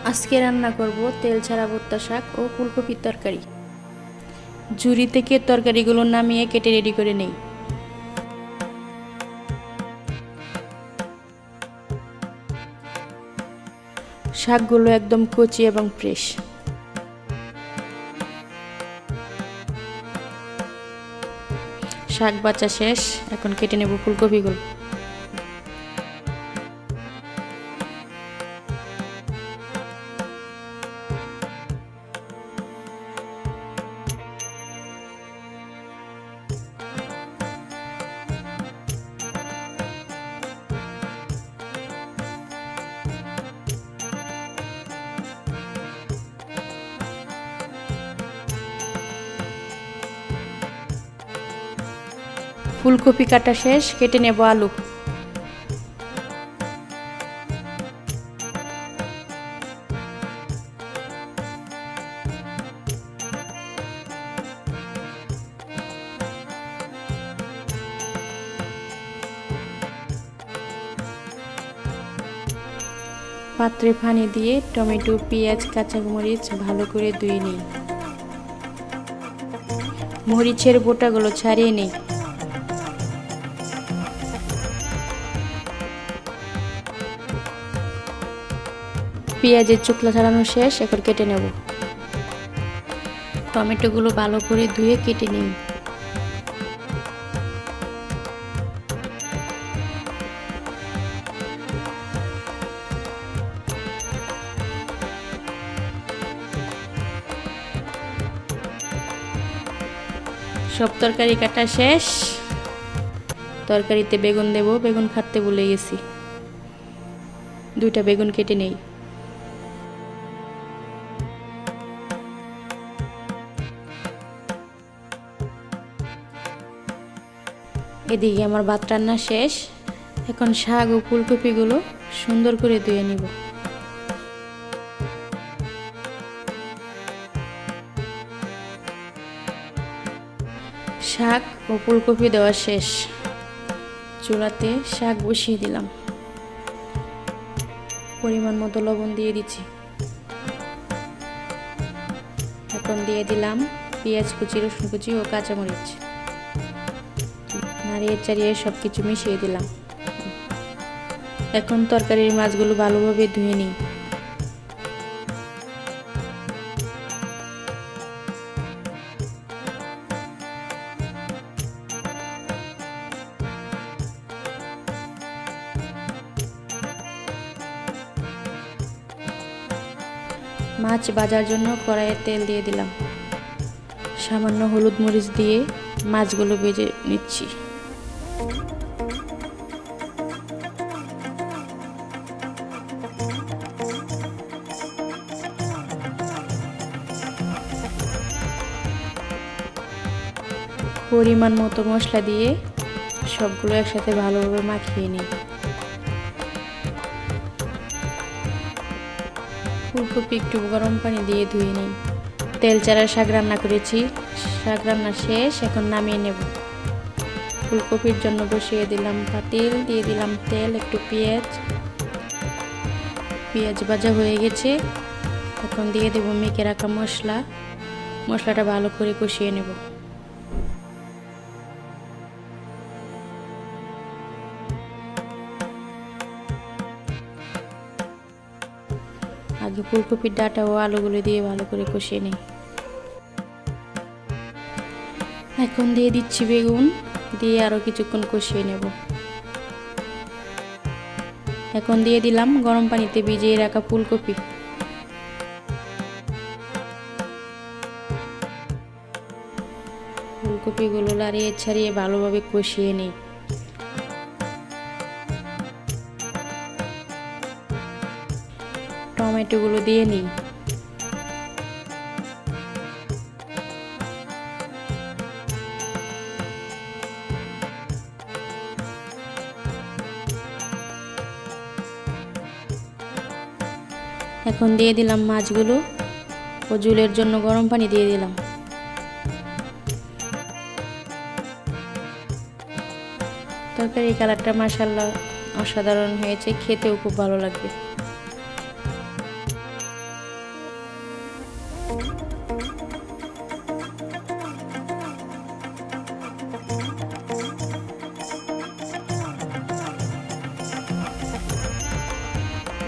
আজকে রান্না করব তেল ছাড়া ভর্তা শাক ও ফুলকপির তরকারি। ঝুড়ি থেকে তরকারিগুলো নামিয়ে কেটে রেডি করে নেই। শাকগুলো একদম কচি এবং ফ্রেশ। শাক বাছা শেষ, এখন কেটে নেব ফুলকপিগুলো। ফুলকপি কাটা শেষ, কেটে নেব আলু। পাত্রে পানি দিয়ে টমেটো, পেঁয়াজ, কাঁচামরিচ ভালো করে ধুয়ে নিই। মরিচের বোটাগুলো ছাড়িয়ে নিই। পেঁয়াজের চোখলা ছাড়ানো শেষ, এখন কেটে নেব। টমেটোগুলো ভালো করে ধুয়ে কেটে নিই। সব তরকারি কাটা শেষ। তরকারিতে বেগুন দেব, বেগুন কাটতে ভুলে গেছি। দুইটা বেগুন কেটে নেই। এদিকে আমার ভাত রান্না শেষ। এখন শাক ও ফুলকপিগুলো সুন্দর করে ধুয়ে নিব। শাক ও ফুলকপি দেওয়া শেষ। চুলাতে শাক বসিয়ে দিলাম। পরিমাণ মতো লবণ দিয়ে দিচ্ছি। এখন দিয়ে দিলাম পেঁয়াজ কুচি, রসুন কুচি ও কাঁচামরিচ। নাড়িয়ে চাড়িয়ে সব কিছু মিশিয়ে দিলাম। এখন তরকারির মাছগুলো ভালোভাবে ধুয়ে নিই। মাছ ভাজার জন্য কড়াইয়ে তেল দিয়ে দিলাম। সামান্য হলুদ মরিচ দিয়ে মাছগুলো ভেজে নিচ্ছি। পরিমাণ মতো মশলা দিয়ে সবগুলো একসাথে ভালোভাবে মাখিয়ে নিই। ফুলকপি একটু গরম পানি দিয়ে ধুয়ে নিই। তেল ছাড়া শাক রান্না করেছি। শাক রান্না শেষ, এখন নামিয়ে নেব। ফুলকপির জন্য বসিয়ে দিলাম পাতিল, দিয়ে দিলাম তেল, একটু পেঁয়াজ ভাজা হয়ে গেছে। এখন দিয়ে দেব মেখে রাখা মশলাটা ভালো করে কষিয়ে নেব। আগে ফুলকপির ডাঁটা ও আলুগুলো দিয়ে ভালো করে কষিয়ে নিই। এখন দিয়ে দিচ্ছি বেগুন, দিয়ে আরো কিছুক্ষণ কষিয়ে নেব। এখন দিয়ে দিলাম গরম পানিতে ভিজিয়ে রাখা ফুলকপি। ফুলকপিগুলো নাড়িয়ে ছাড়িয়ে ভালোভাবে কষিয়ে নিই। টমেটোগুলো দিয়ে নিই। এখন দিয়ে দিলাম মাছগুলো ও ঝোলের জন্য গরম পানি দিয়ে দিলাম। তরকারি কালারটা মাশাআল্লাহ অসাধারণ হয়েছে, খেতেও খুব ভালো লাগবে।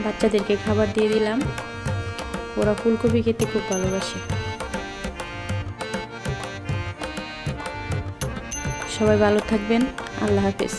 বাচ্চাদেরকে খাবার দিয়ে দিলাম, ওরা ফুলকপি খেতে খুব ভালোবাসে। সবাই ভালো থাকবেন, আল্লাহ হাফেজ।